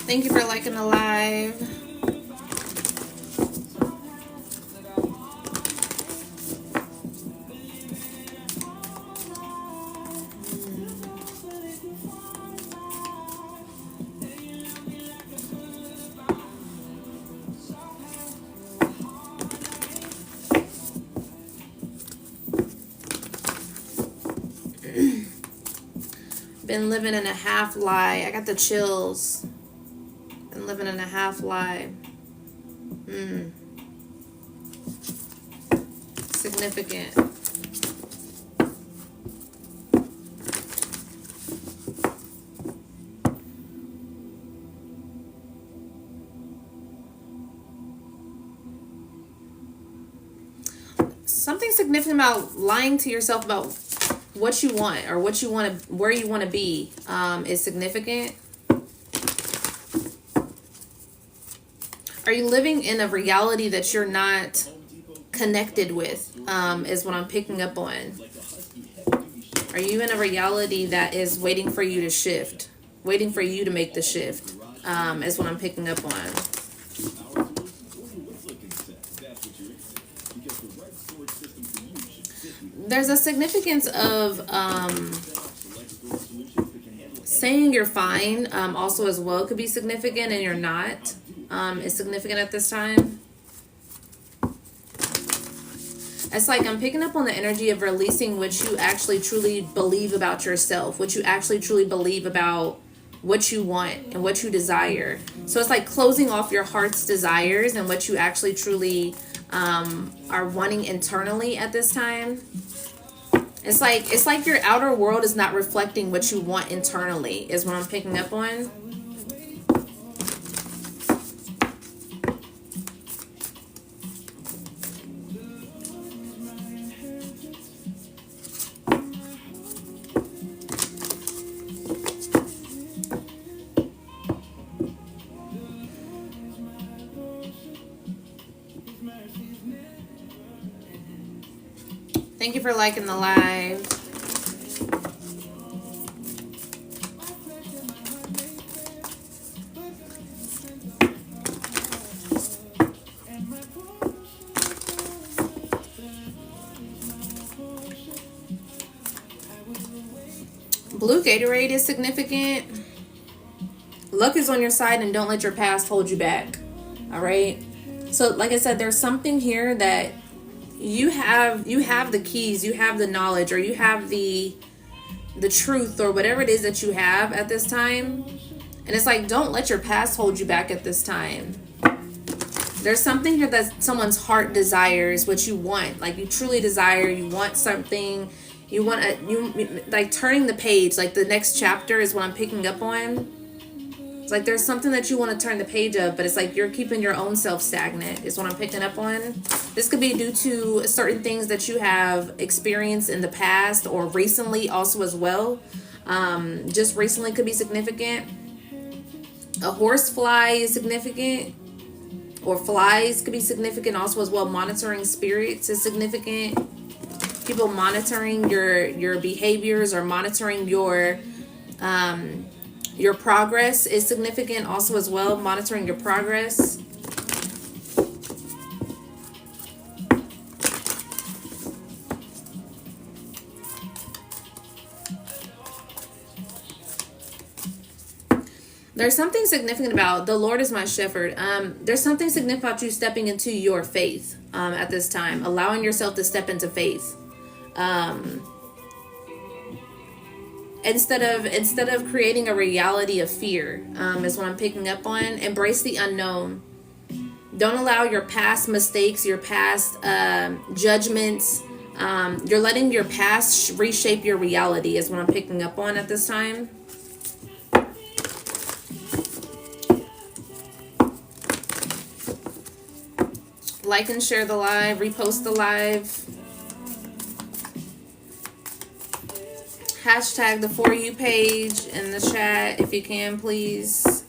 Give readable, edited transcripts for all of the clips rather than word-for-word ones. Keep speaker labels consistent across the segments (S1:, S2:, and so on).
S1: Thank you for liking the live. Been living in a half lie. I got the chills. Been living in a half lie. Significant. Something significant about lying to yourself about what you want or what you want to, where you want to be, is significant. Are you living in a reality that you're not connected with, is what I'm picking up on. Are you in a reality that is waiting for you to shift, waiting for you to make the shift, is what I'm picking up on. There's a significance of saying you're fine, also as well could be significant, and you're not, is significant at this time. It's like I'm picking up on the energy of releasing what you actually truly believe about yourself, what you actually truly believe about what you want and what you desire. So it's like closing off your heart's desires and what you actually truly are wanting internally at this time. It's like your outer world is not reflecting what you want internally, is what I'm picking up on. Thank you for liking the live. Blue Gatorade is significant. Luck is on your side, and don't let your past hold you back. All right. So like I said, there's something here that you have the keys, you have the knowledge, or you have the truth, or whatever it is that you have at this time. And it's like, don't let your past hold you back at this time. There's something here that someone's heart desires, what you want, like you truly desire, you want something, you want you like turning the page, like the next chapter is what I'm picking up on. It's like there's something that you want to turn the page of, but it's like you're keeping your own self stagnant, is what I'm picking up on. This could be due to certain things that you have experienced in the past or recently also as well. Just recently could be significant. A horsefly is significant, or flies could be significant also as well. Monitoring spirits is significant. People monitoring your behaviors or monitoring your progress is significant also as well. Monitoring your progress. There's something significant about the Lord is my shepherd. There's something significant about you stepping into your faith at this time, allowing yourself to step into faith. Instead of creating a reality of fear, is what I'm picking up on. Embrace the unknown. Don't allow your past mistakes, your past judgments. You're letting your past reshape your reality, is what I'm picking up on at this time. Like and share the live, repost the live. Hashtag the For You page in the chat if you can, please.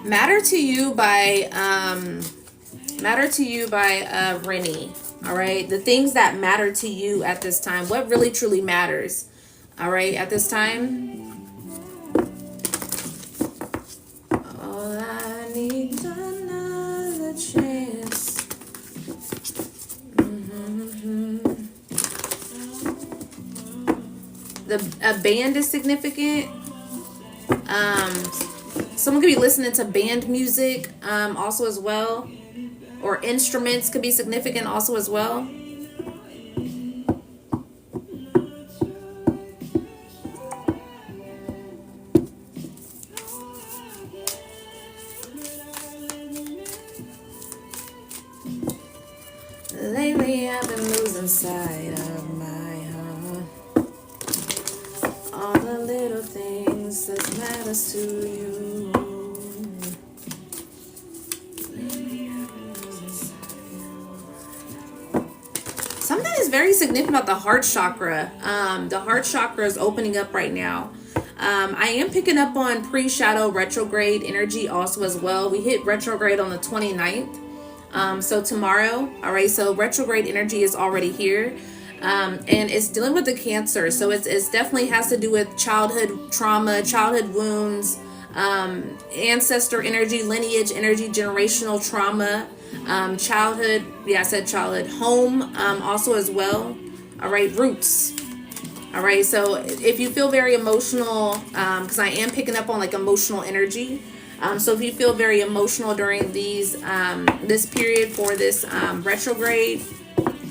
S1: Matter to You by Rennie. All right, the things that matter to you at this time, what really truly matters, all right, at this time. All I need is another chance. A band is significant. Someone could be listening to band music also as well, or instruments could be significant also as well. Lately I've been losing sight of my heart. All the little things that matters to you. Something is very significant about the heart chakra. The heart chakra is opening up right now. I am picking up on pre-shadow retrograde energy also as well. We hit retrograde on the 29th. So tomorrow, all right, so retrograde energy is already here. And it's dealing with the Cancer. So it's definitely has to do with childhood trauma, childhood wounds, ancestor energy, lineage energy, generational trauma, childhood. Yeah, I said childhood. Home, also as well. All right, roots. All right, so if you feel very emotional, because I am picking up on like emotional energy. So if you feel very emotional during these this period for this retrograde,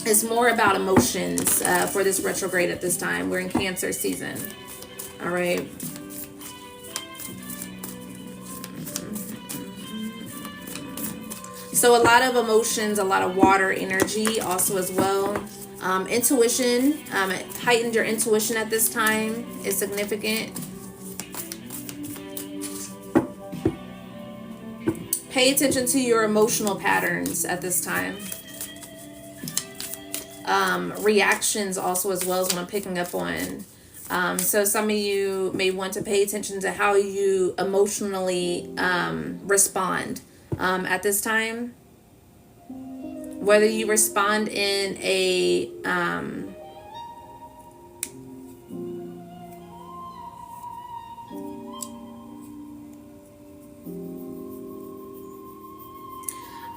S1: it's more about emotions for this retrograde at this time. We're in Cancer season. All right. So a lot of emotions, a lot of water energy also as well. Intuition, heightened your intuition at this time is significant. Pay attention to your emotional patterns at this time. Reactions also as well is what I'm picking up on. So some of you may want to pay attention to how you emotionally respond at this time. Whether you respond in a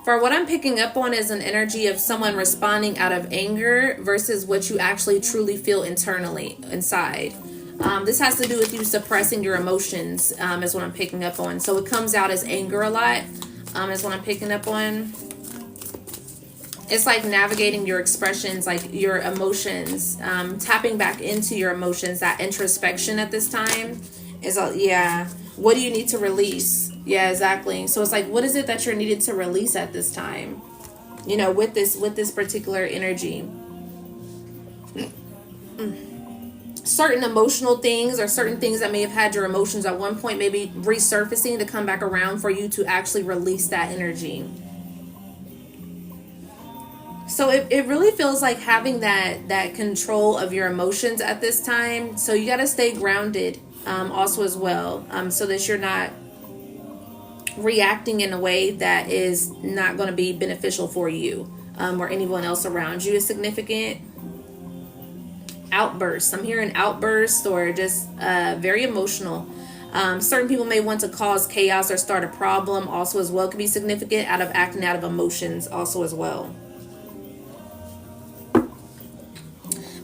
S1: for what I'm picking up on is an energy of someone responding out of anger versus what you actually truly feel internally inside. This has to do with you suppressing your emotions, is what I'm picking up on. So it comes out as anger a lot, is what I'm picking up on. It's like navigating your expressions, like your emotions, tapping back into your emotions. That introspection at this time is, yeah. What do you need to release? Yeah, exactly. So it's like, what is it that you're needed to release at this time? You know, with this particular energy. Certain emotional things or certain things that may have had your emotions at one point maybe resurfacing to come back around for you to actually release that energy. So it really feels like having that control of your emotions at this time. So you got to stay grounded also as well, so that you're not reacting in a way that is not going to be beneficial for you or anyone else around you. Is significant. Outbursts. I'm hearing outbursts or just very emotional. Certain people may want to cause chaos or start a problem also as well. Could be significant out of acting out of emotions also as well.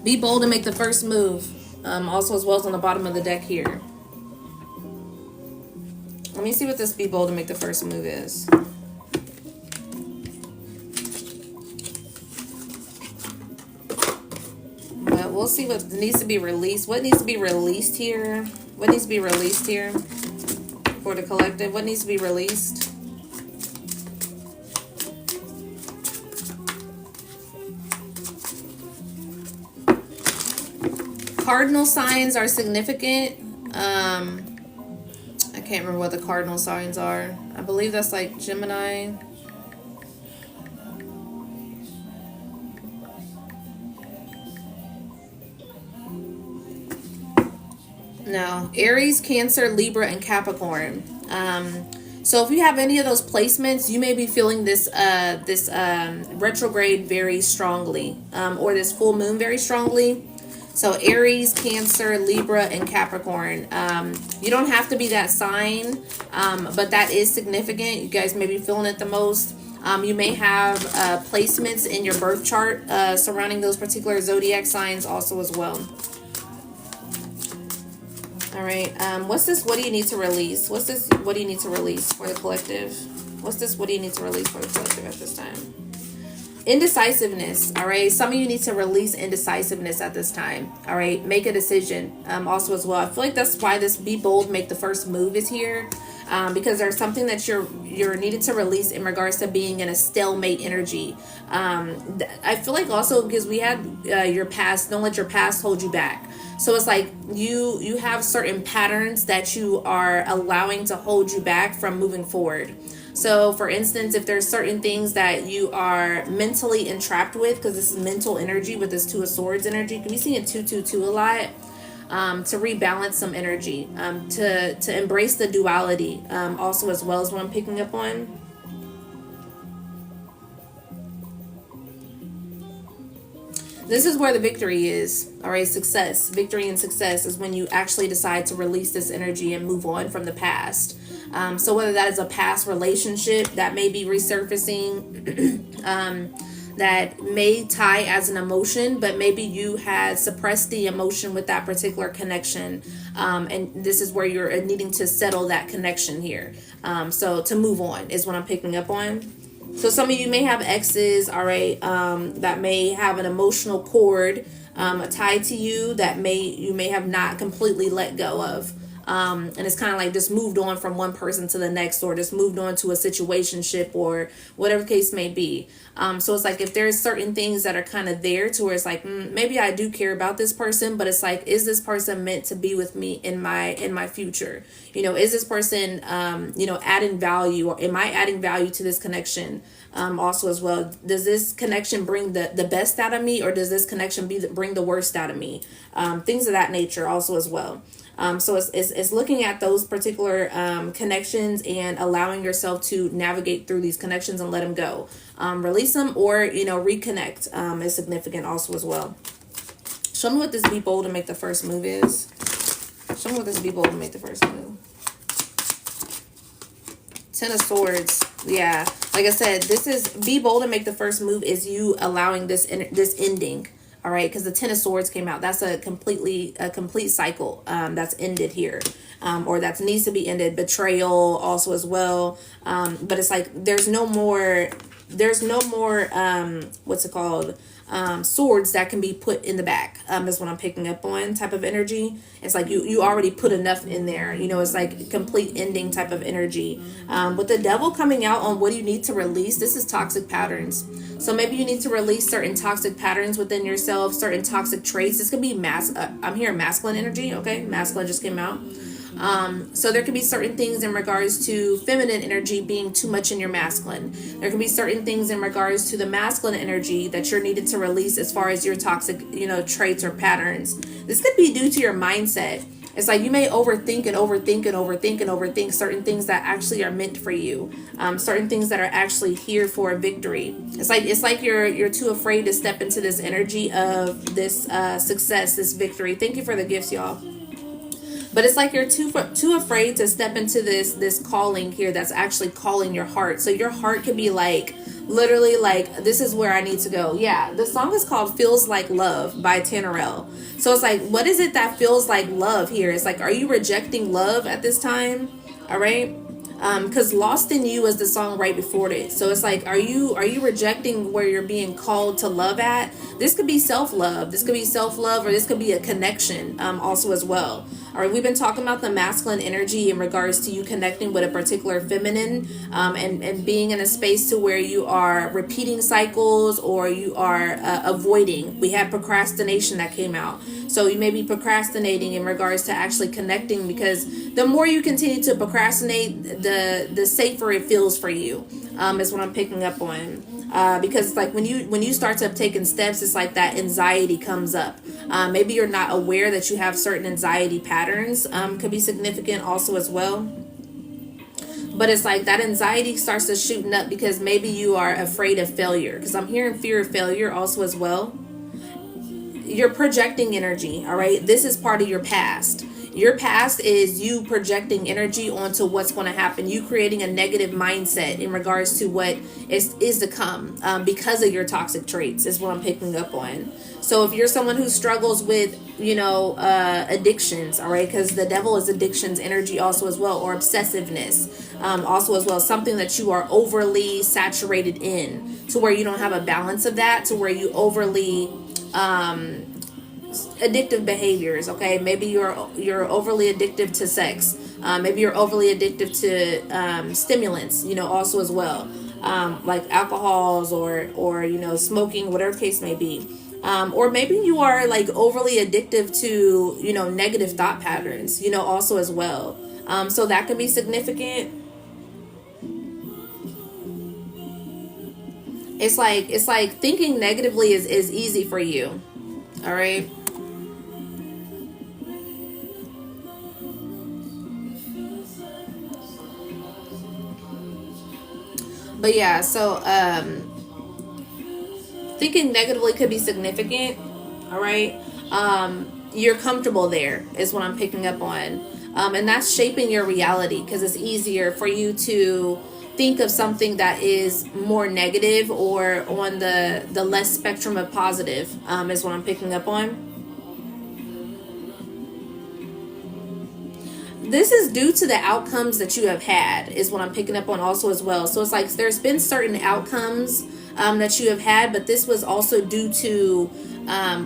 S1: Be bold and make the first move. Also as well as on the bottom of the deck here. Let me see what this be bold and make the first move is. But we'll see what needs to be released. What needs to be released here? What needs to be released here for the collective? What needs to be released? Cardinal signs are significant. I can't remember what the cardinal signs are. I believe that's like Gemini. No, Aries, Cancer, Libra, and Capricorn. So if you have any of those placements, you may be feeling this retrograde very strongly, or this full moon very strongly. So Aries, Cancer, Libra, and Capricorn. You don't have to be that sign, but that is significant. You guys may be feeling it the most. You may have placements in your birth chart surrounding those particular zodiac signs also as well. All right. What's this? What do you need to release? What's this? What do you need to release for the collective? What's this? What do you need to release for the collective at this time? Indecisiveness. All right. Some of you need to release indecisiveness at this time. All right. Make a decision. Also as well. I feel like that's why this be bold, make the first move is here. Because there's something that you're needed to release in regards to being in a stalemate energy. I feel like also because we had your past, don't let your past hold you back. So it's like you have certain patterns that you are allowing to hold you back from moving forward. So for instance, if there's certain things that you are mentally entrapped with, because this is mental energy with this Two of Swords energy, can be seeing 222 a lot. To rebalance some energy, to embrace the duality, also as well as what I'm picking up on. This is where the victory is. All right, success, victory and success is when you actually decide to release this energy and move on from the past. So whether that is a past relationship that may be resurfacing, that may tie as an emotion, but maybe you had suppressed the emotion with that particular connection. And this is where you're needing to settle that connection here. So to move on is what I'm picking up on. So some of you may have exes, all right, that may have an emotional cord tied to you that you may have not completely let go of. And it's kind of like just moved on from one person to the next, or just moved on to a situationship, or whatever case may be. So it's like if there's certain things that are kind of there to where it's like, maybe I do care about this person, but it's like, is this person meant to be with me in my future? You know, is this person, adding value, or am I adding value to this connection? Also as well, does this connection bring the best out of me, or does this connection bring the worst out of me? Things of that nature also as well. So it's looking at those particular connections and allowing yourself to navigate through these connections and let them go. Release them, or, reconnect is significant also as well. Show me what this be bold and make the first move is. Show me what this be bold and make the first move. Ten of Swords. Yeah. Like I said, this is be bold and make the first move is you allowing this ending. All right, because the Ten of Swords came out. That's a complete cycle that's ended here, or that needs to be ended. Betrayal also as well. But it's like there's no more. What's it called? Swords that can be put in the back. Is what I'm picking up on. Type of energy. It's like you already put enough in there. It's like complete ending type of energy. With the Devil coming out on what you need to release. This is toxic patterns. So maybe you need to release certain toxic patterns within yourself, certain toxic traits. This could be I'm hearing masculine energy. Okay, masculine just came out. So there could be certain things in regards to feminine energy being too much in your masculine. There could be certain things in regards to the masculine energy that you're needed to release as far as your toxic, traits or patterns. This could be due to your mindset. It's like you may overthink certain things that actually are meant for you. Certain things that are actually here for a victory. It's like you're too afraid to step into this energy of this success, this victory. Thank you for the gifts, y'all. But it's like you're too afraid to step into this calling here that's actually calling your heart. So your heart could be like, literally like, this is where I need to go. Yeah, the song is called Feels Like Love by Tannerelle. So it's like, what is it that feels like love here? It's like, are you rejecting love at this time? All right. Because Lost in You is the song right before it. So it's like, are you rejecting where you're being called to love at? This could be self-love. This could be self-love, or this could be a connection also as well. All right, we've been talking about the masculine energy in regards to you connecting with a particular feminine and being in a space to where you are repeating cycles, or you are avoiding. We had procrastination that came out. So you may be procrastinating in regards to actually connecting, because the more you continue to procrastinate, the safer it feels for you, is what I'm picking up on. Because like when you start to taking steps, it's like that anxiety comes up. Maybe you're not aware that you have certain anxiety patterns. Could be significant also as well. But it's like that anxiety starts to shooting up because maybe you are afraid of failure, because I'm hearing fear of failure also as well. You're projecting energy, all right? This is part of your past. Your past is you projecting energy onto what's going to happen. You creating a negative mindset in regards to what is to come, because of your toxic traits is what I'm picking up on. So if you're someone who struggles with, addictions, all right, because the devil is addictions energy also as well, or obsessiveness, also as well, something that you are overly saturated in, to where you don't have a balance of that, to where you overly addictive behaviors. Okay, maybe you're overly addictive to sex, maybe you're overly addictive to stimulants, also as well, like alcohols or smoking, whatever case may be, or maybe you are like overly addictive to negative thought patterns, also as well. So that can be significant. It's like thinking negatively is easy for you. All right. But yeah, so thinking negatively could be significant. All right. You're comfortable there is what I'm picking up on. And that's shaping your reality, because it's easier for you to think of something that is more negative or on the less spectrum of positive, is what I'm picking up on. This is due to the outcomes that you have had is what I'm picking up on also as well. So it's like there's been certain outcomes, that you have had, but this was also due to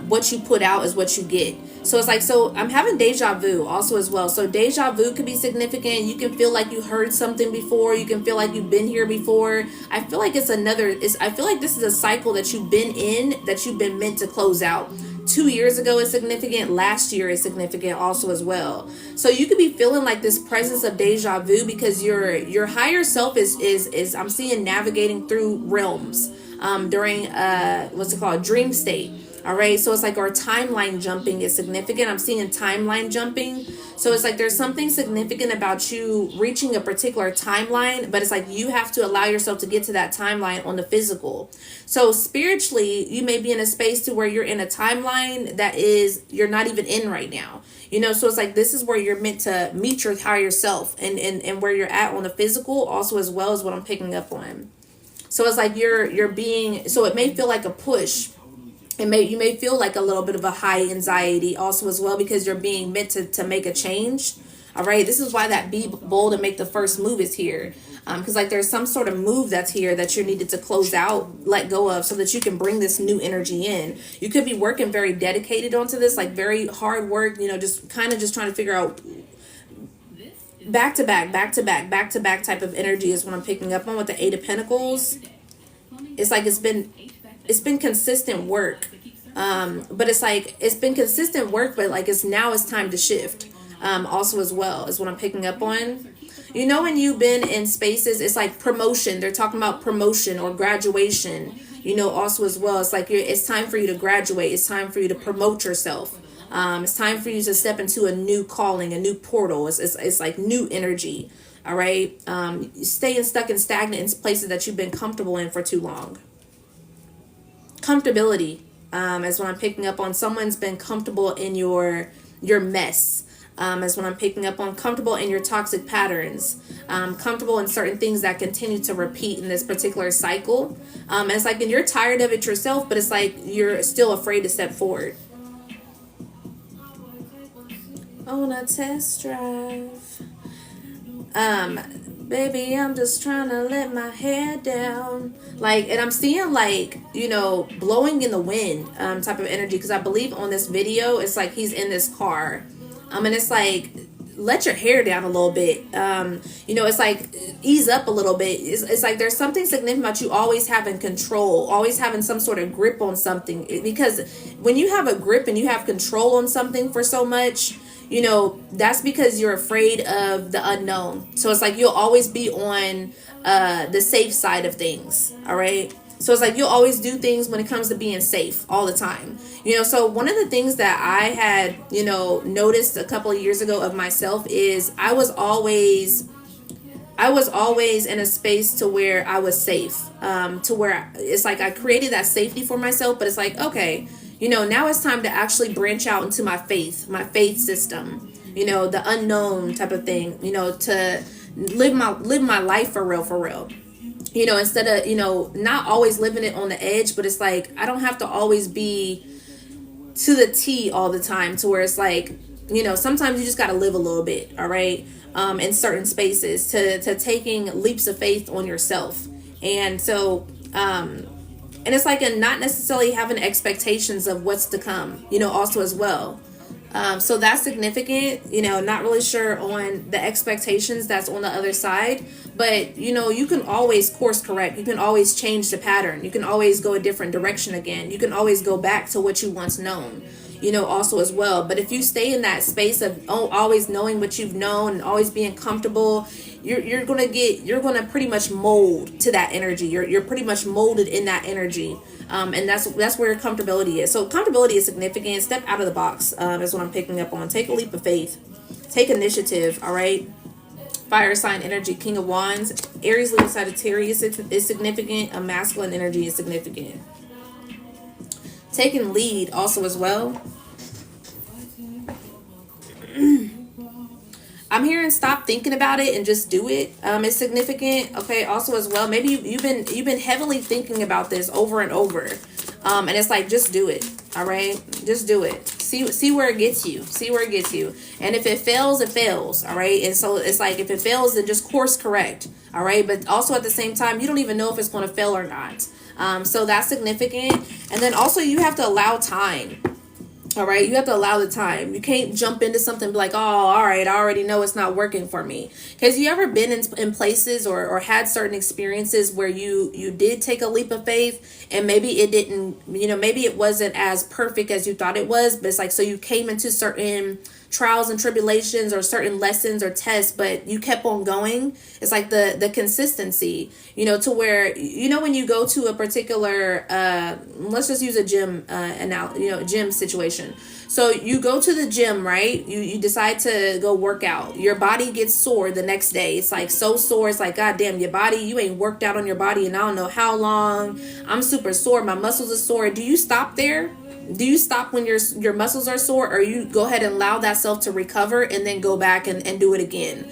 S1: what you put out is what you get. So it's like, so I'm having deja vu also as well. So deja vu could be significant. You can feel like you heard something before. You can feel like you've been here before. I feel like I feel like this is a cycle that you've been in, that you've been meant to close out. 2 years ago is significant. Last year is significant also as well. So you could be feeling like this presence of deja vu because your higher self is I'm seeing navigating through realms, during what's it called, dream state. All right, so it's like our timeline jumping is significant. I'm seeing timeline jumping. So it's like there's something significant about you reaching a particular timeline, but it's like you have to allow yourself to get to that timeline on the physical. So spiritually, you may be in a space to where you're in a timeline that is you're not even in right now. So it's like this is where you're meant to meet your higher self, and where you're at on the physical also as well, as what I'm picking up on. So it's like you're being, so it may feel like a push. You may feel like a little bit of a high anxiety also as well, because you're being meant to make a change. All right, this is why that be bold and make the first move is here, because like there's some sort of move that's here that you're needed to close out, let go of, so that you can bring this new energy in. You could be working very dedicated onto this, like very hard work, just kind of just trying to figure out back to back type of energy is what I'm picking up on with the Eight of Pentacles. It's like it's been consistent work, but it's like it's been consistent work, but like it's time to shift, also as well is what I'm picking up on. When you've been in spaces, it's like promotion, they're talking about promotion or graduation, also as well. It's like it's time for you to graduate, it's time for you to promote yourself, it's time for you to step into a new calling, a new portal. It's like new energy. All right. Staying stuck and stagnant in places that you've been comfortable in for too long. Comfortability, is what I'm picking up on. Someone's been comfortable in your mess, is what I'm picking up on. Comfortable in your toxic patterns, comfortable in certain things that continue to repeat in this particular cycle. It's like, and you're tired of it yourself, but it's like you're still afraid to step forward. On a test drive, baby, I'm just trying to let my hair down. Like, and I'm seeing like, blowing in the wind, type of energy. Because I believe on this video, it's like he's in this car. And it's like, let your hair down a little bit. It's like ease up a little bit. It's like there's something significant about you always having control, always having some sort of grip on something. Because when you have a grip and you have control on something for so much, that's because you're afraid of the unknown. So it's like you'll always be on the safe side of things. All right. So it's like you'll always do things when it comes to being safe all the time. So one of the things that I had, noticed a couple of years ago of myself is I was always I was always in a space to where I was safe, to where it's like I created that safety for myself, but it's like, okay, now it's time to actually branch out into my faith system, the unknown type of thing, to live my life for real. Instead of, not always living it on the edge, but it's like, I don't have to always be to the T all the time, to where it's like, sometimes you just got to live a little bit. All right. In certain spaces, to taking leaps of faith on yourself. And so, and it's like, and not necessarily having expectations of what's to come, also as well. So that's significant, not really sure on the expectations that's on the other side, but you can always course correct. You can always change the pattern. You can always go a different direction again. You can always go back to what you once known, also as well. But if you stay in that space of always knowing what you've known and always being comfortable, you're gonna pretty much mold to that energy. You're pretty much molded in that energy. And that's where comfortability is. So comfortability is significant. Step out of the box. Is what I'm picking up on. Take a leap of faith. Take initiative. All right. Fire sign energy, King of Wands, Aries, Leo, Sagittarius is significant. A masculine energy is significant. Taking lead also as well. I'm hearing stop thinking about it and just do it. It's significant. Okay. Also as well, maybe you've been heavily thinking about this over and over, and it's like, just do it. All right, just do it. See where it gets you. See where it gets you. And if it fails, it fails. All right. And so it's like, if it fails, then just course correct. All right. But also at the same time, you don't even know if it's going to fail or not. So that's significant. And then also you have to allow time. All right, you have to allow the time. You can't jump into something and be like, oh, all right, I already know it's not working for me. Because you ever been in places or had certain experiences where you did take a leap of faith and maybe it didn't, maybe it wasn't as perfect as you thought it was, but it's like, so you came into certain trials and tribulations or certain lessons or tests, but you kept on going. It's like the consistency, to where, when you go to a particular, let's just use a gym, gym situation. So you go to the gym, right? You decide to go work out. Your body gets sore the next day. It's like so sore. It's like, God damn, your body, you ain't worked out on your body and I don't know how long. I'm super sore. My muscles are sore. Do you stop there? Do you stop when your muscles are sore, or you go ahead and allow that self to recover and then go back and do it again,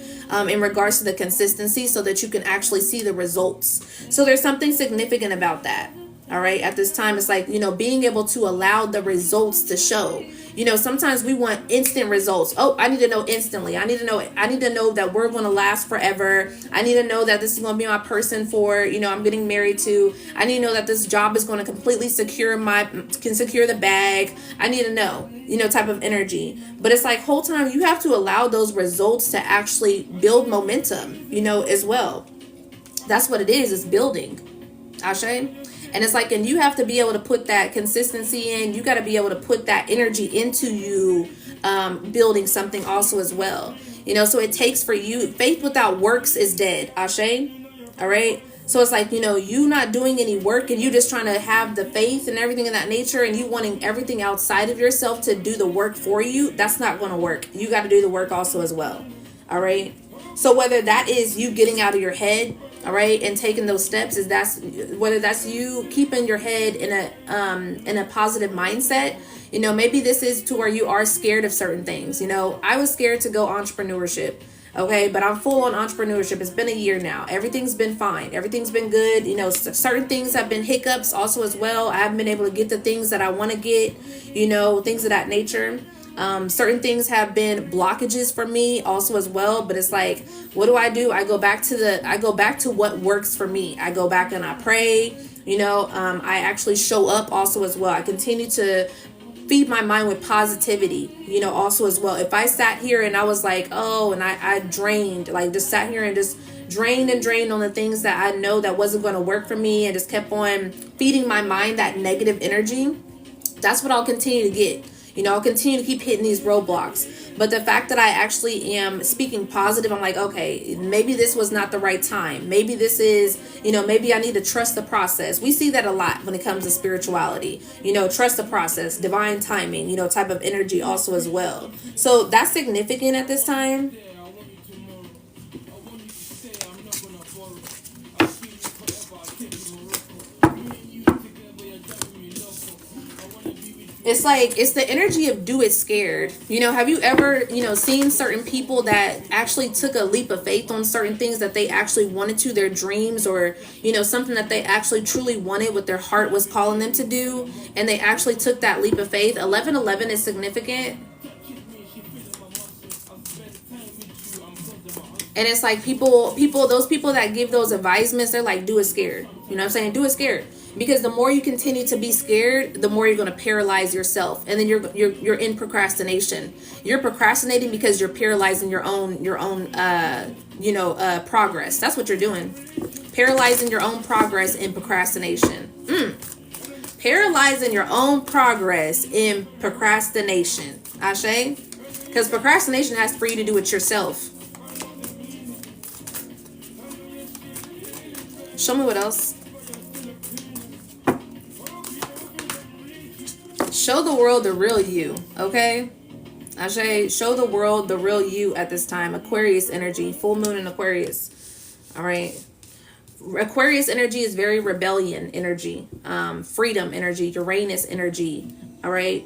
S1: in regards to the consistency, so that you can actually see the results? So there's something significant about that. All right. At this time, it's like, being able to allow the results to show. Sometimes we want instant results. Oh, I need to know instantly. I need to know that we're going to last forever. I need to know that this is going to be my person for, I'm getting married to. I need to know that this job is going to completely secure the bag. I need to know, type of energy. But it's like, whole time you have to allow those results to actually build momentum, as well. That's what it is. It's building. Ashe. And it's like, and you have to be able to put that consistency in. You got to be able to put that energy into you, building something also as well. So it takes for you, faith without works is dead. Ashe. All right. So it's like, you not doing any work and you just trying to have the faith and everything of that nature, and you wanting everything outside of yourself to do the work for you. That's not going to work. You got to do the work also as well. All right. So whether that is you getting out of your head, all right, and taking those steps, whether that's you keeping your head in a positive mindset. Maybe this is to where you are scared of certain things. I was scared to go entrepreneurship. Okay, but I'm full on entrepreneurship. It's been a year now. Everything's been fine. Everything's been good. Certain things have been hiccups also as well. I haven't been able to get the things that I want to get, things of that nature. Certain things have been blockages for me also as well, but it's like, what do? I go back to what works for me. I go back and I pray, I actually show up also as well. I continue to feed my mind with positivity, also as well. If I sat here and I was like, oh, and I drained, like just sat here and just drained on the things that I know that wasn't going to work for me, and just kept on feeding my mind that negative energy, that's what I'll continue to get. I'll continue to keep hitting these roadblocks. But the fact that I actually am speaking positive, I'm like, okay, maybe this was not the right time. Maybe this is, maybe I need to trust the process. We see that a lot when it comes to spirituality. Trust the process, divine timing, type of energy also as well. So that's significant at this time. It's like, it's the energy of do it scared. You know, have you ever, you know, seen certain people that actually took a leap of faith on certain things that they actually wanted to, their dreams, or, you know, something that they actually truly wanted, what their heart was calling them to do, and they actually took that leap of faith. 1111 is significant. And it's like those people that give those advisements, they're like, do it scared. You know what I'm saying? Do it scared. Because the more you continue to be scared, the more you're going to paralyze yourself. And then you're in procrastination. You're procrastinating because you're paralyzing your own progress. That's what you're doing. Paralyzing your own progress in procrastination. Paralyzing your own progress in procrastination. Ashe? Because procrastination has for you to do it yourself. Show me what else. Show the world the real you, okay? Ashe, show the world the real you at this time. Aquarius energy, full moon in Aquarius. All right. Aquarius energy is very rebellion energy, freedom energy, Uranus energy. All right.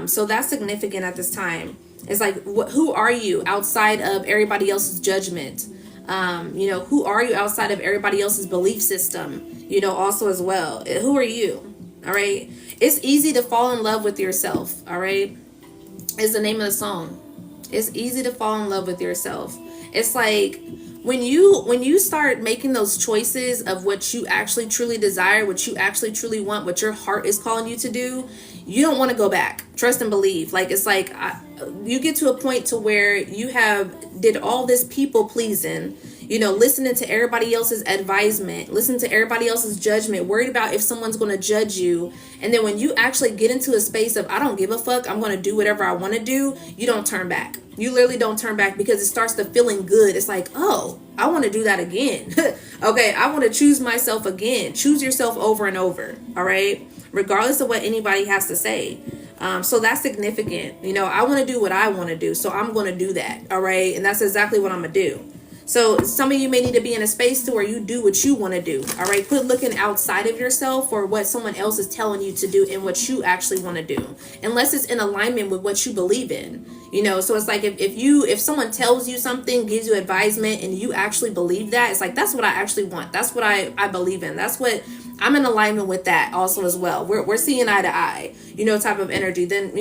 S1: So that's significant at this time. It's like, who are you outside of everybody else's judgment? Who are you outside of everybody else's belief system, also as well? Who are you? All right. It's easy to fall in love with yourself. All right. Is the name of the song. It's easy to fall in love with yourself. It's like when you start making those choices of what you actually truly desire, what you actually truly want, what your heart is calling you to do, you don't want to go back. Trust and believe. Like, it's like you get to a point to where you did all this people pleasing, listening to everybody else's advisement, listening to everybody else's judgment, worried about if someone's going to judge you. And then when you actually get into a space of, I don't give a fuck, I'm going to do whatever I want to do, you don't turn back. You literally don't turn back, because it starts to feeling good. It's like, oh, I want to do that again. Okay, I want to choose myself again. Choose yourself over and over. All right, regardless of what anybody has to say. So that's significant. I want to do what I want to do, so I'm going to do that. All right, and that's exactly what I'm going to do. So some of you may need to be in a space to where you do what you want to do. All right. Quit looking outside of yourself for what someone else is telling you to do and what you actually want to do, unless it's in alignment with what you believe in. So it's like if someone tells you something, gives you advisement, and you actually believe that, it's like, that's what I actually want. That's what I believe in. That's what I'm in alignment with, that also as well. We're seeing eye to eye, type of energy. Then,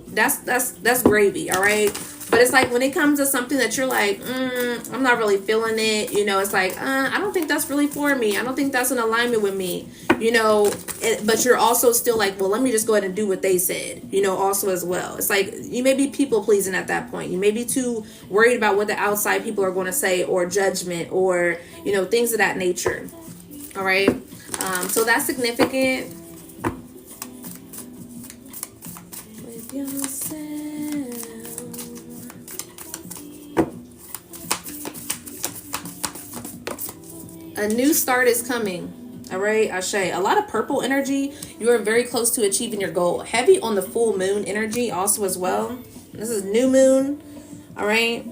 S1: that's gravy. All right. But it's like when it comes to something that you're like, I'm not really feeling it, it's like, I don't think that's really for me. I don't think that's in alignment with me, but you're also still like, well, let me just go ahead and do what they said, also as well. It's like you may be people pleasing at that point. You may be too worried about what the outside people are going to say, or judgment, or, things of that nature. All right. So that's significant. With yourself. A new start is coming. All right, Ashe. A lot of purple energy. You are very close to achieving your goal. Heavy on the full moon energy also as well. This is new moon. All right.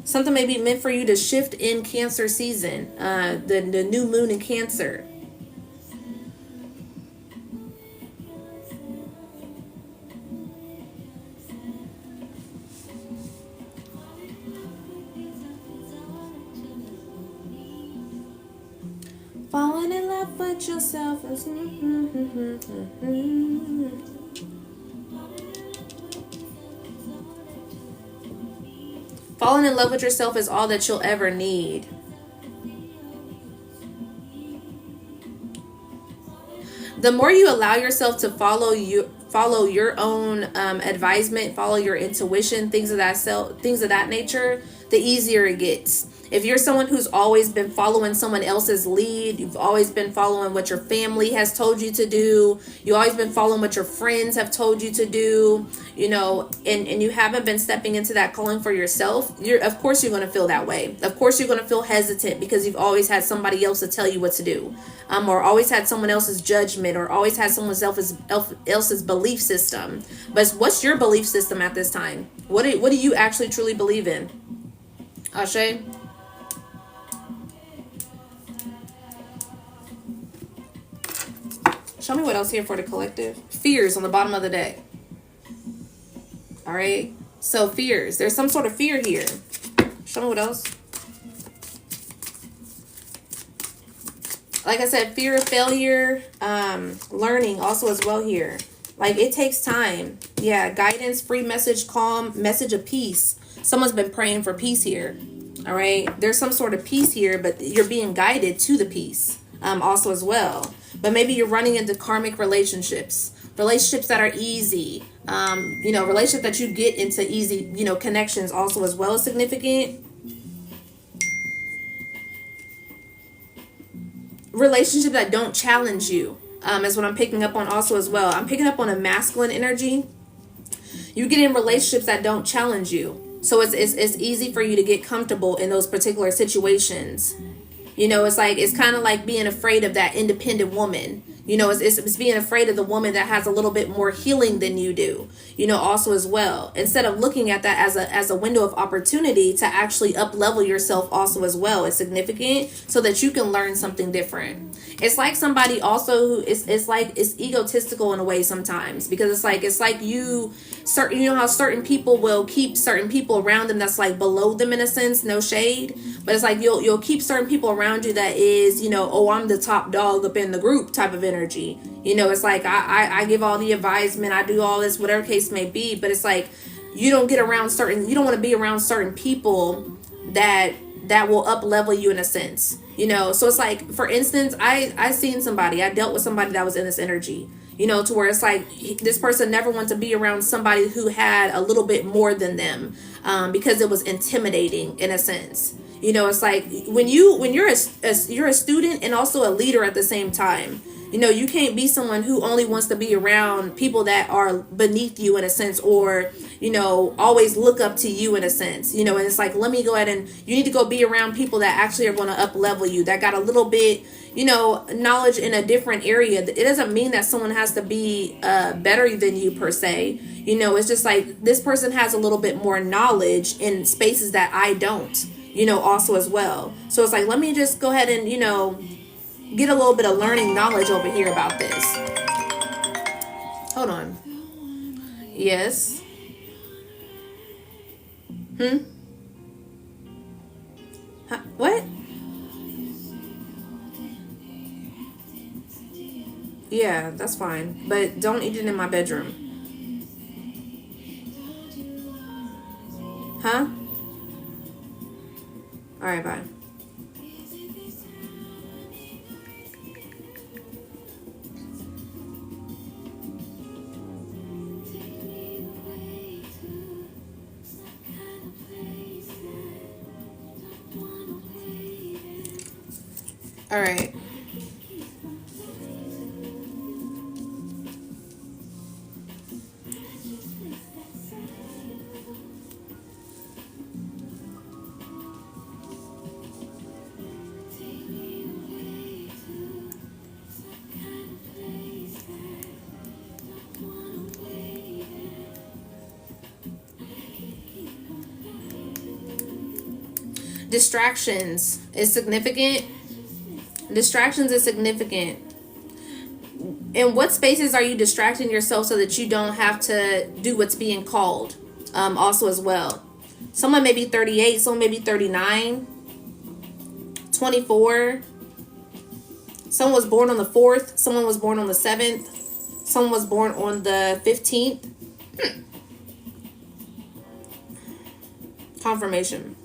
S1: Something may be meant for you to shift in Cancer season. The new moon in Cancer. Falling in love with yourself is falling in love with yourself is all that you'll ever need. The more you allow yourself to follow your own advisement, follow your intuition, things of that nature, the easier it gets. If you're someone who's always been following someone else's lead, you've always been following what your family has told you to do, you've always been following what your friends have told you to do, and you haven't been stepping into that calling for yourself, of course you're going to feel that way. Of course you're going to feel hesitant, because you've always had somebody else to tell you what to do, or always had someone else's judgment, or always had someone else's belief system. But what's your belief system at this time? What do you actually truly believe in? Ashe? Show me what else here for the collective. Fears on the bottom of the deck. All right. So fears. There's some sort of fear here. Show me what else. Like I said, fear of failure, learning also as well here. Like, it takes time. Yeah, guidance, free message, calm, message of peace. Someone's been praying for peace here. All right. There's some sort of peace here, but you're being guided to the peace also as well. But maybe you're running into karmic relationships that are easy. Relationships that you get into easy, connections also as well as significant. Relationships that don't challenge you is what I'm picking up on also as well. I'm picking up on a masculine energy. You get in relationships that don't challenge you. So it's easy for you to get comfortable in those particular situations. It's kind of like being afraid of that independent woman. It's being afraid of the woman that has a little bit more healing than you do, also as well. Instead of looking at that as a window of opportunity to actually up level yourself also as well. It's significant so that you can learn something different. It's like somebody also who it's egotistical in a way sometimes, because it's like how certain people will keep certain people around them that's like below them in a sense, no shade, but it's like you'll keep certain people around you that is, I'm the top dog up in the group type of energy. It's like I give all the advisement, I do all this, whatever case may be, but it's like you don't want to be around certain people that will up level you in a sense. So it's like, for instance, I dealt with somebody that was in this energy, to where it's like this person never wanted to be around somebody who had a little bit more than them, because it was intimidating in a sense. It's like when you're a student and also a leader at the same time. You can't be someone who only wants to be around people that are beneath you in a sense, or, always look up to you in a sense, and it's like, let me go ahead and you need to go be around people that actually are going to up level you, that got a little bit, knowledge in a different area. It doesn't mean that someone has to be better than you per se. It's just like this person has a little bit more knowledge in spaces that I don't, also as well. So it's like, let me just go ahead and, get a little bit of learning knowledge over here about this. Hold on. Yes. What? Yeah, that's fine. But don't eat it in my bedroom. Huh? Alright, bye. All right. Distractions is significant. Distractions is significant. In what spaces are you distracting yourself so that you don't have to do what's being called? Also as well. Someone may be 38, someone may be 39, 24. Someone was born on the 4th, someone was born on the 7th, someone was born on the 15th. Confirmation.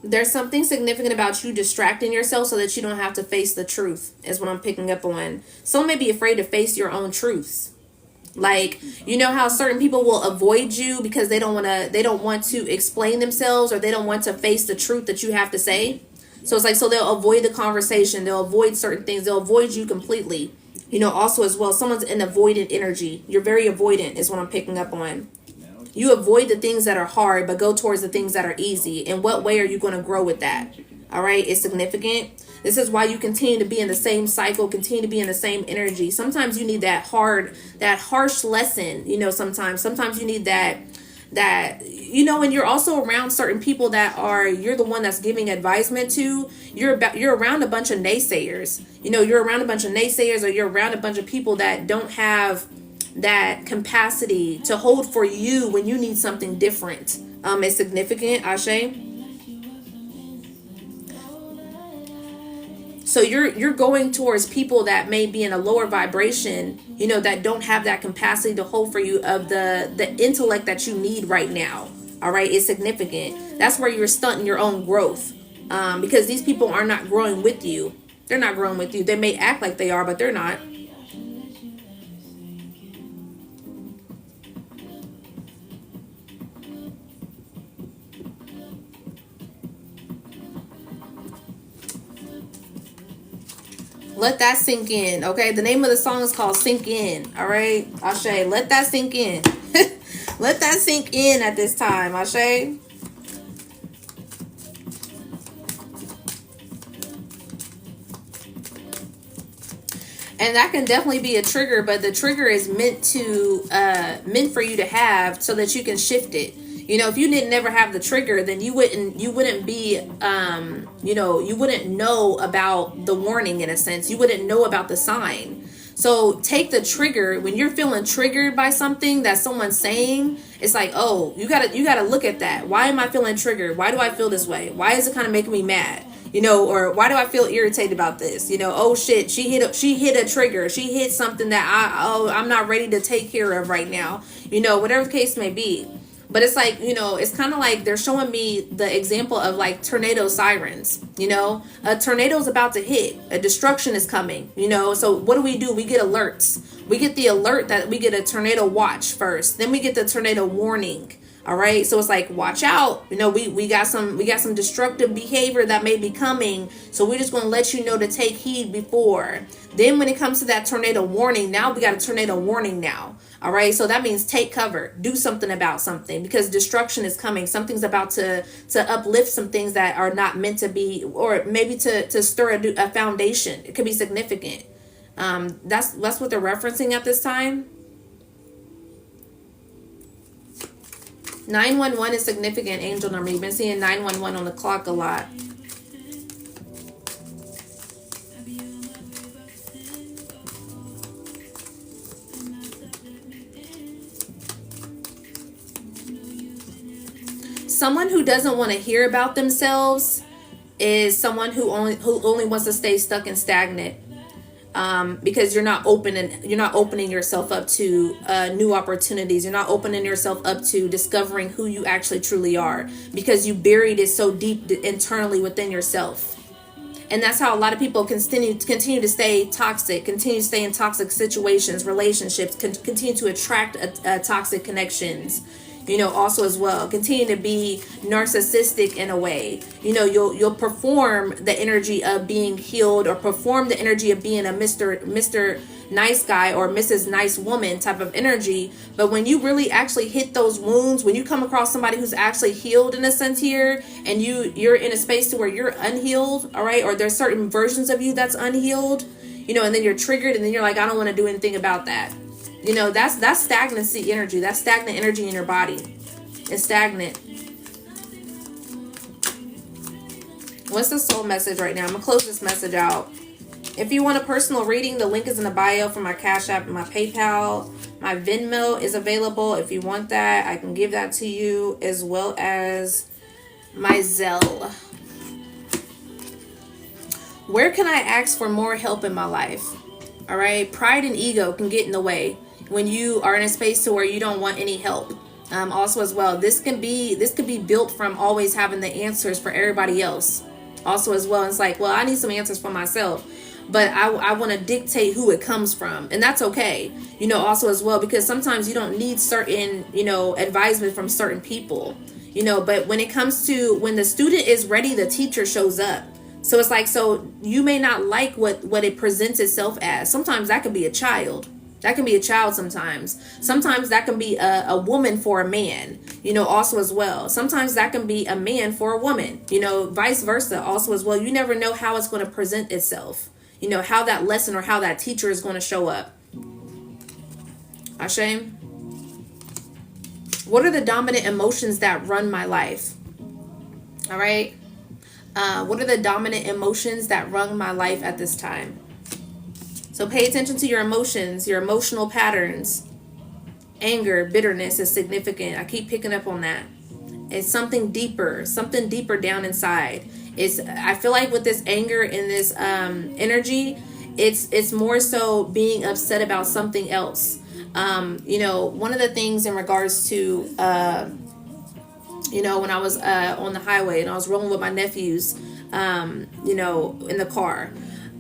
S1: There's something significant about you distracting yourself so that you don't have to face the truth, is what I'm picking up on. Some may be afraid to face your own truths. Like, how certain people will avoid you because they don't want to explain themselves, or they don't want to face the truth that you have to say. So it's like, so they'll avoid the conversation, they'll avoid certain things, they'll avoid you completely. Also as well, someone's in avoidant energy. You're very avoidant is what I'm picking up on. You avoid the things that are hard, but go towards the things that are easy. In what way are you going to grow with that? All right. It's significant. This is why you continue to be in the same cycle, continue to be in the same energy. Sometimes you need that harsh lesson, sometimes you need that that, you know, and you're also around certain people that are, you're the one that's giving advisement to, you're around a bunch of naysayers. You know, you're around a bunch of naysayers, or you're around a bunch of people that don't have that capacity to hold for you when you need something different. It's significant, Ashe. So you're going towards people that may be in a lower vibration, you know, that don't have that capacity to hold for you of the intellect that you need right now. All right, it's significant. That's where you're stunting your own growth, because these people are not growing with you. They're not growing with you. They may act like they are, but they're not. Let that sink in, okay? The name of the song is called Sink In, all right? Ashe, let that sink in. Let that sink in at this time, Ashe. And that can definitely be a trigger, but the trigger is meant for you to have so that you can shift it. You know, if you didn't never have the trigger, then you wouldn't be, you know, you wouldn't know about the warning in a sense. You wouldn't know about the sign. So take the trigger when you're feeling triggered by something that someone's saying. It's like, oh, you gotta look at that. Why am I feeling triggered? Why do I feel this way? Why is it kind of making me mad? You know, or why do I feel irritated about this? You know, oh shit, she hit a trigger. She hit something that I'm not ready to take care of right now. You know, whatever the case may be. But it's like, you know, it's kind of like they're showing me the example of like tornado sirens. You know, a tornado's about to hit. A destruction is coming, you know. So what do? We get alerts. We get the alert that we get a tornado watch first. Then we get the tornado warning. All right. So it's like, watch out. You know, we got some destructive behavior that may be coming. So we're just going to let you know to take heed before. Then when it comes to that tornado warning, now we got a tornado warning now. All right. So that means take cover, do something about something, because destruction is coming. Something's about to uplift some things that are not meant to be, or maybe to stir a foundation. It could be significant. That's what they're referencing at this time. 911 is significant angel number. You've been seeing 911 on the clock a lot. Someone who doesn't want to hear about themselves is someone who only wants to stay stuck and stagnant. Because you're not opening yourself up to new opportunities. You're not opening yourself up to discovering who you actually truly are, because you buried it so deep internally within yourself. And that's how a lot of people continue to stay toxic, continue to stay in toxic situations, relationships, continue to attract toxic connections. You know, also as well, continue to be narcissistic in a way. You know, you'll perform the energy of being healed, or perform the energy of being a Mr. Nice Guy or Mrs. Nice Woman type of energy. But when you really actually hit those wounds, when you come across somebody who's actually healed in a sense here, and you're in a space to where you're unhealed, all right, or there's certain versions of you that's unhealed, you know, and then you're triggered, and then you're like, I don't want to do anything about that. You know, that's stagnancy energy. That's stagnant energy in your body. It's stagnant. What's the soul message right now? I'm going to close this message out. If you want a personal reading, the link is in the bio for my Cash App and my PayPal. My Venmo is available. If you want that, I can give that to you, as well as my Zelle. Where can I ask for more help in my life? All right. Pride and ego can get in the way when you are in a space to where you don't want any help. Also as well, this could be built from always having the answers for everybody else. Also as well, it's like, well, I need some answers for myself, but I want to dictate who it comes from, and that's okay. You know, also as well, because sometimes you don't need certain, you know, advisement from certain people. You know, but when it comes to when the student is ready, the teacher shows up. So it's like, so you may not like what it presents itself as. Sometimes that could be a child. That can be a child sometimes. Sometimes that can be a woman for a man, you know, also as well. Sometimes that can be a man for a woman, you know, vice versa also as well. You never know how it's going to present itself, you know, how that lesson or how that teacher is going to show up. Ashe. What are the dominant emotions that run my life? All right. What are the dominant emotions that run my life at this time? So pay attention to your emotions, your emotional patterns. Anger, bitterness is significant. I keep picking up on that. It's something deeper down inside. I feel like with this anger and this energy, it's more so being upset about something else. One of the things in regards to when I was on the highway and I was rolling with my nephews, in the car,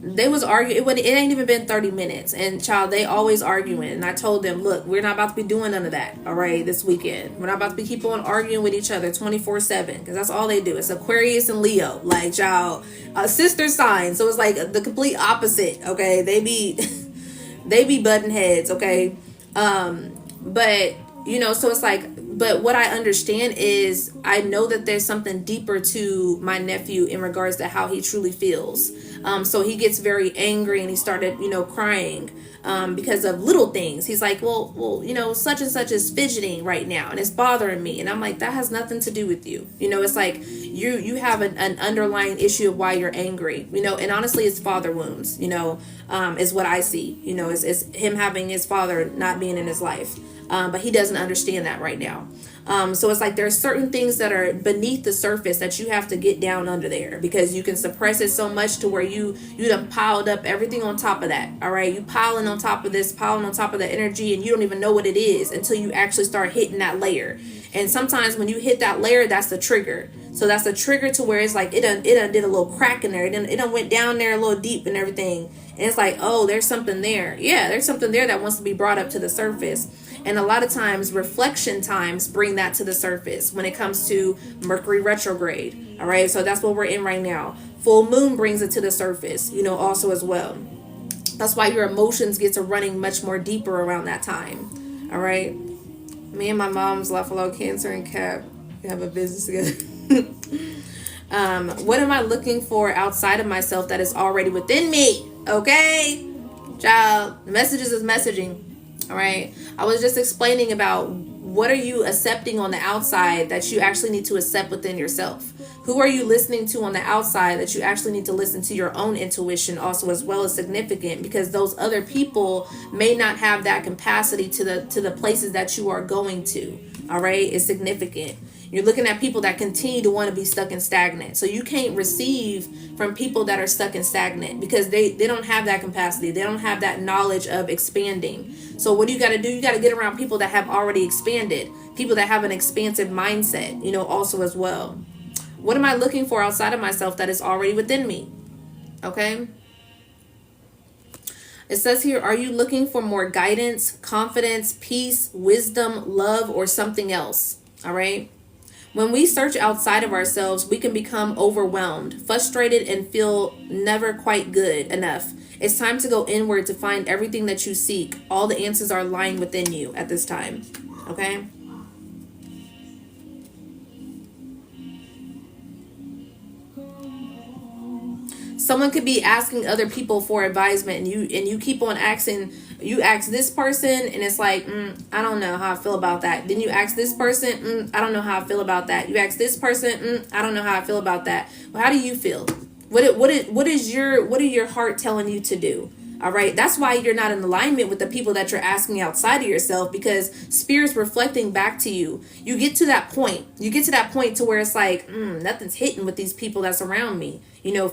S1: they was arguing. It ain't even been 30 minutes, and child, they always arguing. And I told them, look, we're not about to be doing none of that. All right, this weekend, we're not about to be keep on arguing with each other 24/7, because that's all they do. It's Aquarius and Leo, like, child, sister sign. So it's like the complete opposite. Okay, they be butting heads. Okay, but so it's like. But what I understand is I know that there's something deeper to my nephew in regards to how he truly feels. So he gets very angry and he started, crying because of little things. He's like, well, such and such is fidgeting right now and it's bothering me. And I'm like, that has nothing to do with you. It's like you have an underlying issue of why you're angry, and honestly, it's father wounds, is what I see, is him having his father not being in his life. But he doesn't understand that right now. So it's like there's certain things that are beneath the surface that you have to get down under there, because you can suppress it so much to where you done piled up everything on top of that. All right, you piling on top of this, piling on top of the energy, and you don't even know what it is until you actually start hitting that layer. And sometimes when you hit that layer, that's the trigger. So that's the trigger to where it's like it done did a little crack in there. It done went down there a little deep and everything. And it's like, oh, there's something there. Yeah, there's something there that wants to be brought up to the surface. And a lot of times reflection times bring that to the surface when it comes to Mercury retrograde. All right, so that's what we're in right now. Full moon brings it to the surface, also as well. That's why your emotions get to running much more deeper around that time. All right. Me and my mom's Lafalo Cancer and Cap, we have a business together. What am I looking for outside of myself that is already within me? Okay, child, the messages is messaging. All right, I was just explaining about what are you accepting on the outside that you actually need to accept within yourself. Who are you listening to on the outside that you actually need to listen to your own intuition also, as well, as significant, because those other people may not have that capacity to the places that you are going to. All right, it's significant. You're looking at people that continue to want to be stuck and stagnant. So you can't receive from people that are stuck and stagnant because they don't have that capacity. They don't have that knowledge of expanding. So what do you got to do? You got to get around people that have already expanded, people that have an expansive mindset, also as well. What am I looking for outside of myself that is already within me? Okay. It says here, are you looking for more guidance, confidence, peace, wisdom, love, or something else? All right. When we search outside of ourselves, we can become overwhelmed, frustrated, and feel never quite good enough. It's time to go inward to find everything that you seek. All the answers are lying within you at this time. Okay? Someone could be asking other people for advisement, and you keep on asking. You ask this person and it's like, I don't know how I feel about that. Then you ask this person, I don't know how I feel about that. You ask this person, I don't know how I feel about that. Well, how do you feel? What is your heart telling you to do? All right. That's why you're not in alignment with the people that you're asking outside of yourself, because spirit's reflecting back to you. You get to that point. To where it's like, nothing's hitting with these people that's around me.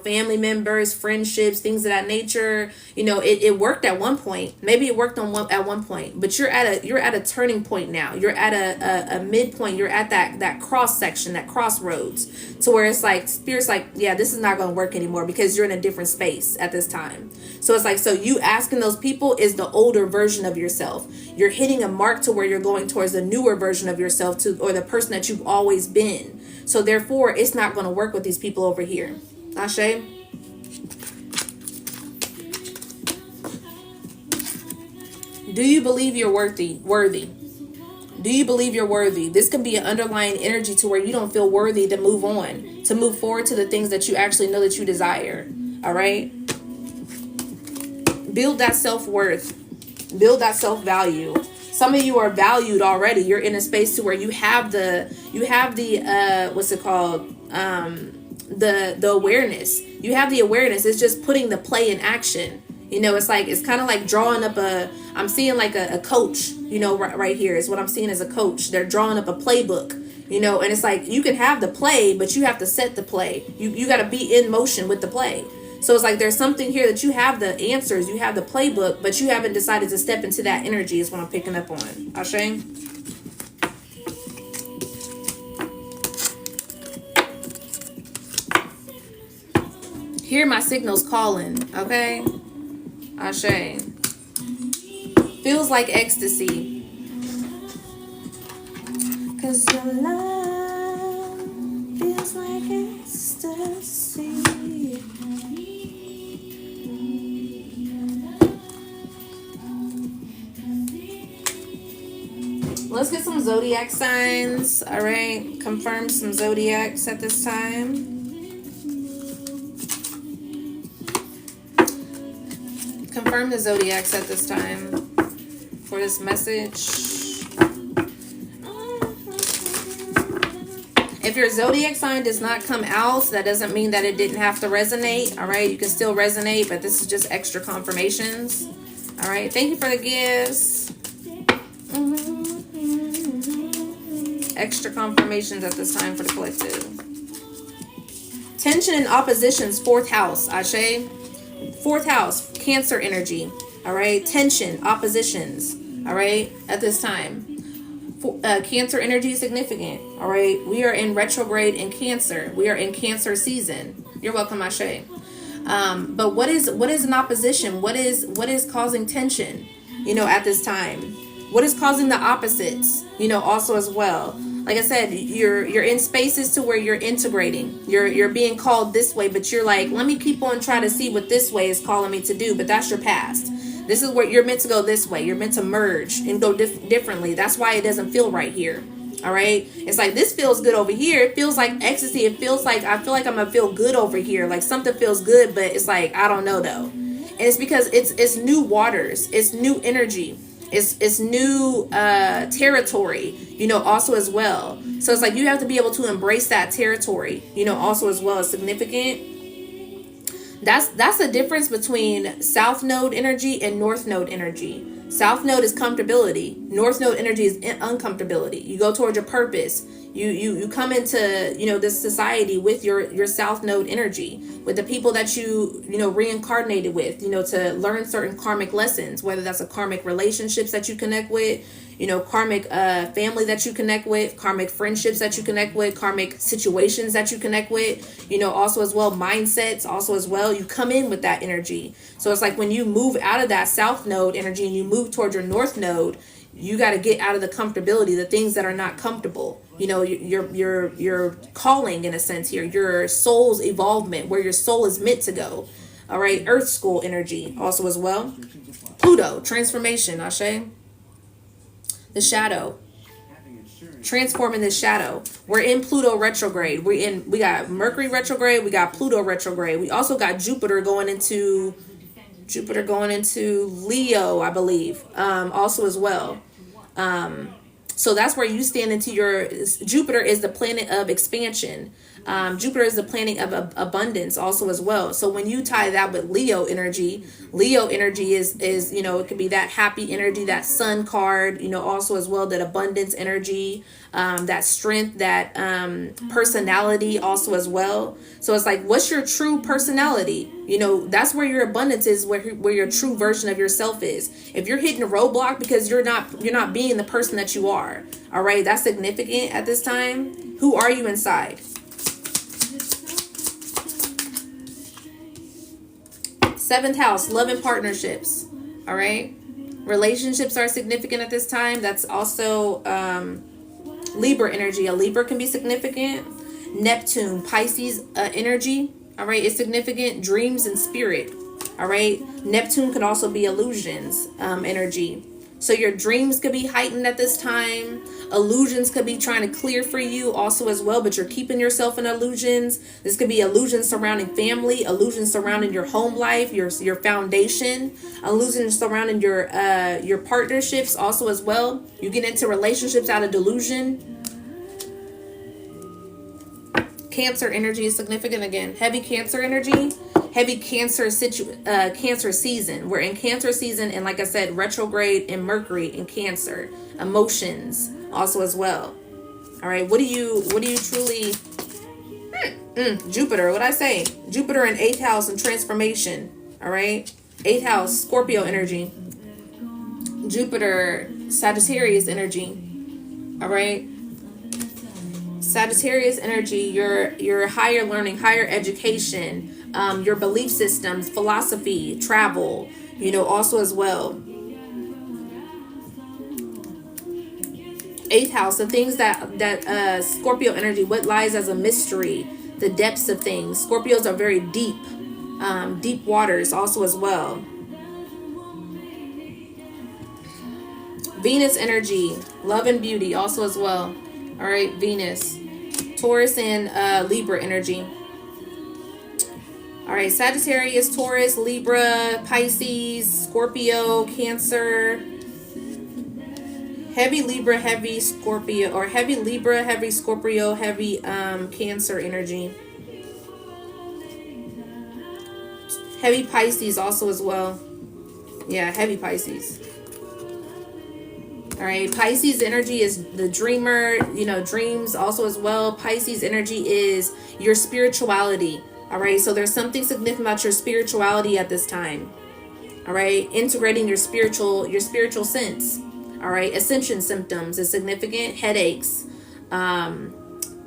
S1: Family members, friendships, things of that nature. It worked at one point. Maybe it worked at one point, but you're at a turning point now. You're at a midpoint. You're at that cross section, that crossroads, to where it's like spirit's like, yeah, this is not going to work anymore because you're in a different space at this time. So it's like, so you asking those people is the older version of yourself. You're hitting a mark to where you're going towards a newer version of yourself, or the person that you've always been. So therefore, it's not going to work with these people over here. Ashe? Do you believe you're worthy? Do you believe you're worthy? This can be an underlying energy to where you don't feel worthy to move on, to move forward to the things that you actually know that you desire. All right? Build that self-worth. Build that self-value. Some of you are valued already. You're in a space to where you have the what's it called? The awareness. You have the awareness. It's just putting the play in action. You know, it's kind of like drawing up I'm seeing like a coach, you know, right here is what I'm seeing as a coach. They're drawing up a playbook, you know, and it's like you can have the play, but you have to set the play. You got to be in motion with the play. So it's like there's something here that you have the answers, you have the playbook, but you haven't decided to step into that energy is what I'm picking up on. Ashe? Hear my signals calling, okay? Ashe. Feels like ecstasy. 'Cause your love feels like ecstasy. Let's get some zodiac signs. All right. Confirm some zodiacs at this time. Confirm the zodiacs at this time for this message. If your zodiac sign does not come out, that doesn't mean that it didn't have to resonate. All right. You can still resonate, but this is just extra confirmations. All right. Thank you for the gifts. Extra confirmations at this time for the collective. Tension and oppositions, 4th house, Ashe. 4th house, Cancer energy. All right. Tension, oppositions. All right. At this time. Cancer energy is significant. All right. We are in retrograde in Cancer. We are in Cancer season. You're welcome, Ashe. But what is an opposition? What is causing tension, you know, at this time? What is causing the opposites, you know, also as well? Like I said, you're in spaces to where you're integrating. You're being called this way, but you're like, let me keep on trying to see what this way is calling me to do. But that's your past. This is where you're meant to go this way. You're meant to merge and go differently. That's why it doesn't feel right here. All right. It's like this feels good over here. It feels like ecstasy. It feels like I feel like I'm gonna feel good over here. Like something feels good, but it's like I don't know though. And it's because it's new waters. It's new energy. It's new territory, you know, also as well. So it's like you have to be able to embrace that territory, you know, also as well as significant. That's the difference between South Node energy and North Node energy. South Node is comfortability. North Node energy is uncomfortability. You go towards your purpose. You come into, you know, this society with your South Node energy, with the people that you know, reincarnated with, you know, to learn certain karmic lessons, whether that's a karmic relationships that you connect with, you know, karmic family that you connect with, karmic friendships that you connect with, karmic situations that you connect with, you know, also as well, mindsets also as well. You come in with that energy. So it's like when you move out of that South Node energy and you move towards your North Node, you got to get out of the comfortability, the things that are not comfortable. You know, your calling in a sense here, your soul's evolvement, where your soul is meant to go. All right. Earth school energy also as well. Pluto, transformation, Ashe. The shadow. Transforming this shadow. We're in Pluto retrograde. We got Mercury retrograde. We got Pluto retrograde. We also got Jupiter going into Leo, I believe, also as well. So that's where you stand into your, Jupiter is the planet of expansion. Jupiter is the planet of abundance also as well. So when you tie that with Leo energy is, you know, it could be that happy energy, that sun card, you know, also as well, that abundance energy, that strength, that personality also as well. So it's like, what's your true personality? You know, that's where your abundance is, where your true version of yourself is. If you're hitting a roadblock because you're not being the person that you are, all right, that's significant at this time. Who are you inside? Seventh house, love and partnerships. All right. Relationships are significant at this time. That's also Libra energy. A Libra can be significant. Neptune, Pisces energy. All right. It's significant. Dreams and spirit. All right. Neptune can also be illusions energy. So your dreams could be heightened at this time. Illusions could be trying to clear for you also as well, but you're keeping yourself in illusions. This could be illusions surrounding family, illusions surrounding your home life, your foundation, illusions surrounding your partnerships also as well. You get into relationships out of delusion. Cancer energy is significant again. Heavy Cancer energy. Heavy Cancer Cancer season. We're in Cancer season, and like I said, retrograde in Mercury in Cancer. Emotions also as well. All right, what do you truly Jupiter, what I say? Jupiter in 8th house and transformation. All right, 8th house, Scorpio energy. Jupiter, Sagittarius energy. All right, Sagittarius energy, your higher learning, higher education, your belief systems, philosophy, travel, also as well. 8th house, the things that Scorpio energy, what lies as a mystery, the depths of things. Scorpios are very deep, deep waters also as well. Venus energy, love and beauty also as well. All right, Venus. Taurus and Libra energy. All right, Sagittarius, Taurus, Libra, Pisces, Scorpio, Cancer. Heavy Libra, heavy Scorpio, or heavy Libra, heavy Scorpio, heavy Cancer energy. Heavy Pisces also as well. Yeah, heavy Pisces. All right, Pisces energy is the dreamer, dreams also as well. Pisces energy is your spirituality. All right, so there's something significant about your spirituality at this time. All right, integrating your spiritual sense. All right, ascension symptoms is significant. Headaches,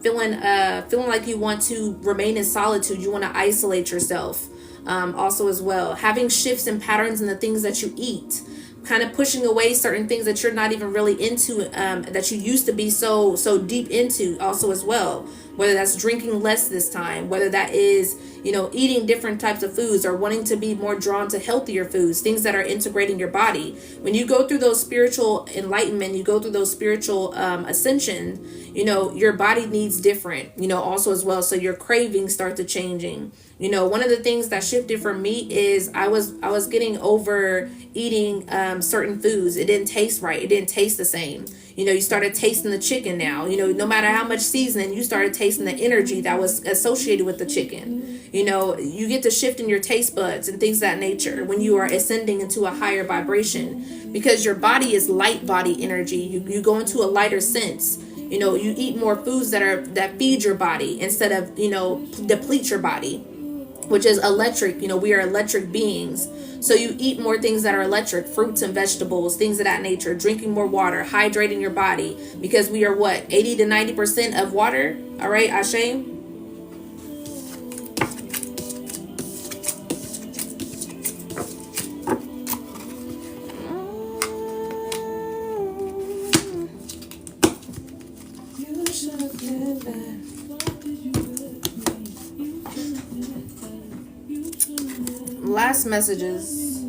S1: feeling like you want to remain in solitude. You want to isolate yourself. Also as well, having shifts and patterns in the things that you eat. Kind of pushing away certain things that you're not even really into, that you used to be so deep into also as well. Whether that's drinking less this time, whether that is, eating different types of foods or wanting to be more drawn to healthier foods, things that are integrating your body. When you go through those spiritual enlightenment, you go through those spiritual ascension, your body needs different, also as well. So your cravings start to changing. One of the things that shifted for me is I was getting over eating certain foods. It didn't taste right. It didn't taste the same. You started tasting the chicken now. No matter how much seasoning, you started tasting the energy that was associated with the chicken. You get to shift in your taste buds and things of that nature when you are ascending into a higher vibration, because your body is light body energy. You go into a lighter sense. You eat more foods that feed your body instead of, deplete your body, which is electric. We are electric beings. So you eat more things that are electric, fruits and vegetables, things of that nature, drinking more water, hydrating your body, because we are 80 to 90% of water. All right, Ashe. Last messages.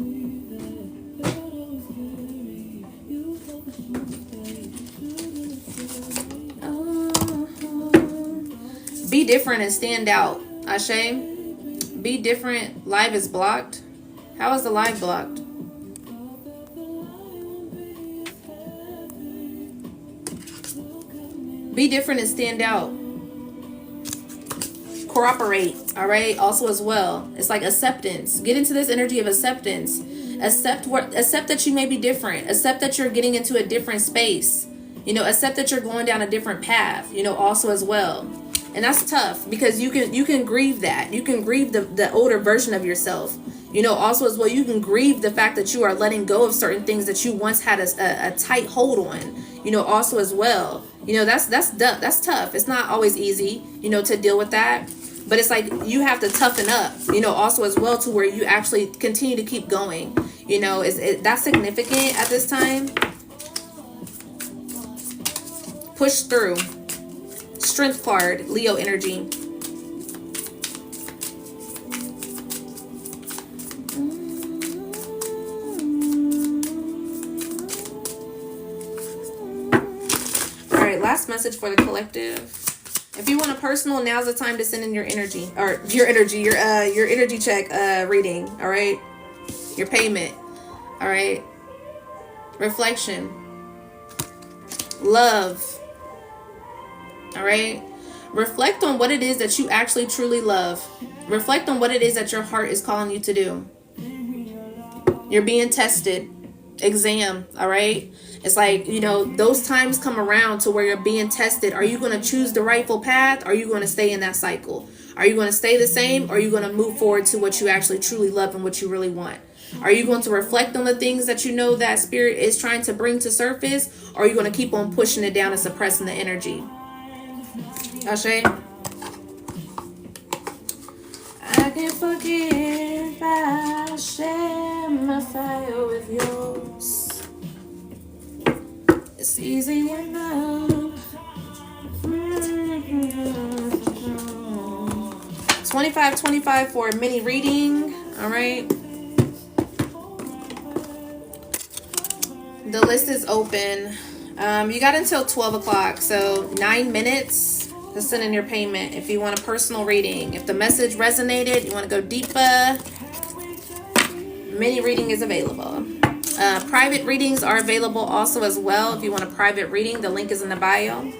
S1: Be different and stand out. Ashe. Be different. Live is blocked. How is the live blocked? Be different and stand out. Cooperate. All right, also as well, it's like acceptance. Get into this energy of acceptance. Accept that you may be different. Accept that you're getting into a different space. Accept that you're going down a different path. Also as well. And that's tough, because you can grieve that. You can grieve the older version of yourself. Also as well, you can grieve the fact that you are letting go of certain things that you once had a tight hold on. Also as well. That's tough. It's not always easy, to deal with that. But it's like you have to toughen up, also as well, to where you actually continue to keep going. That's significant at this time. Push through. Strength card, Leo energy. last message for the collective. If you want a personal, now's the time to send in your energy, or your energy check reading. All right, your payment. All right, reflection, love. All right, reflect on what it is that you actually truly love. Reflect on what it is that your heart is calling you to do. You're being tested. Exam. All right. It's like, you know, those times come around to where you're being tested. Are you going to choose the rightful path? Or are you going to stay in that cycle? Are you going to stay the same? Or are you going to move forward to what you actually truly love and what you really want? Are you going to reflect on the things that you know that spirit is trying to bring to surface? Or are you going to keep on pushing it down and suppressing the energy? Ashe? I can forgive. I share my fire with yours. It's easy enough. 25 for a mini reading. All right. The list is open. You got until 12 o'clock, so 9 minutes to send in your payment if you want a personal reading. If the message resonated, you want to go deeper, mini reading is available. Private readings are available also as well. If you want a private reading, the link is in the bio.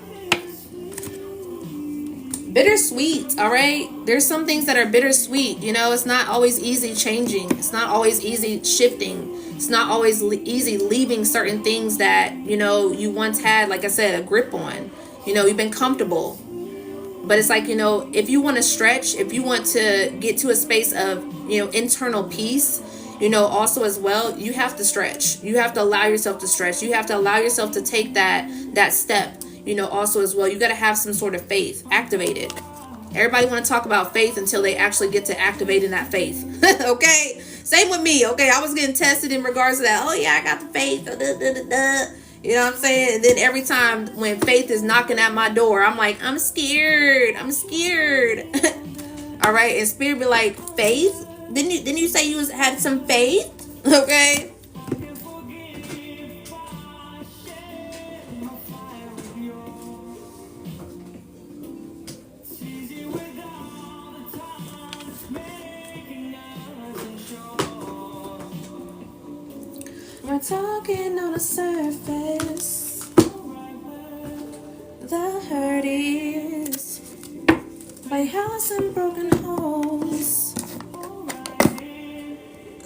S1: Bittersweet, all right? There's some things that are bittersweet. You know, it's not always easy changing. It's not always easy shifting. It's not always easy leaving certain things that, you know, you once had, like I said, a grip on. You know, you've been comfortable. But it's like, you know, if you want to stretch, if you want to get to a space of, you know, internal peace, you know, also as well, you have to stretch. You have to allow yourself to stretch. You have to allow yourself to take that step, you know, also as well. You got to have some sort of faith activated. Everybody want to talk about faith until they actually get to activating that faith. Okay? Same with me. Okay? I was getting tested in regards to that. Oh, yeah, I got the faith. You know what I'm saying? And then every time when faith is knocking at my door, I'm like, I'm scared. I'm scared. All right? And spirit be like, faith? Didn't you say you had some faith? Okay? We're talking on the surface. The hurt is by house and broken homes.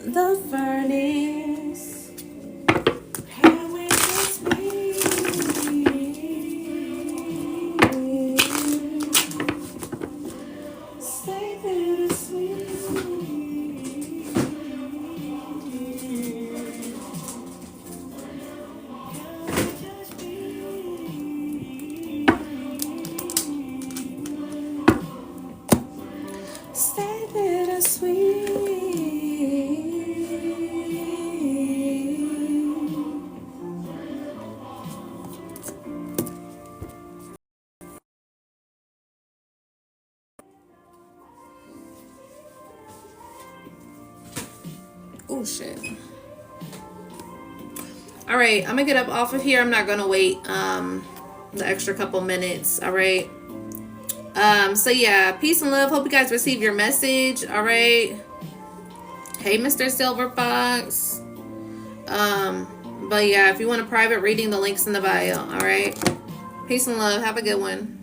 S1: The furnace. Can we just be? Stay bittersweet. Stay bittersweet. Oh shit. All right, I'm gonna get up off of here. I'm not gonna wait the extra couple minutes. All right. So yeah, peace and love. Hope you guys receive your message. All right. Hey, Mr. Silver Fox. But yeah, if you want a private reading, the link's in the bio. All right. Peace and love. Have a good one.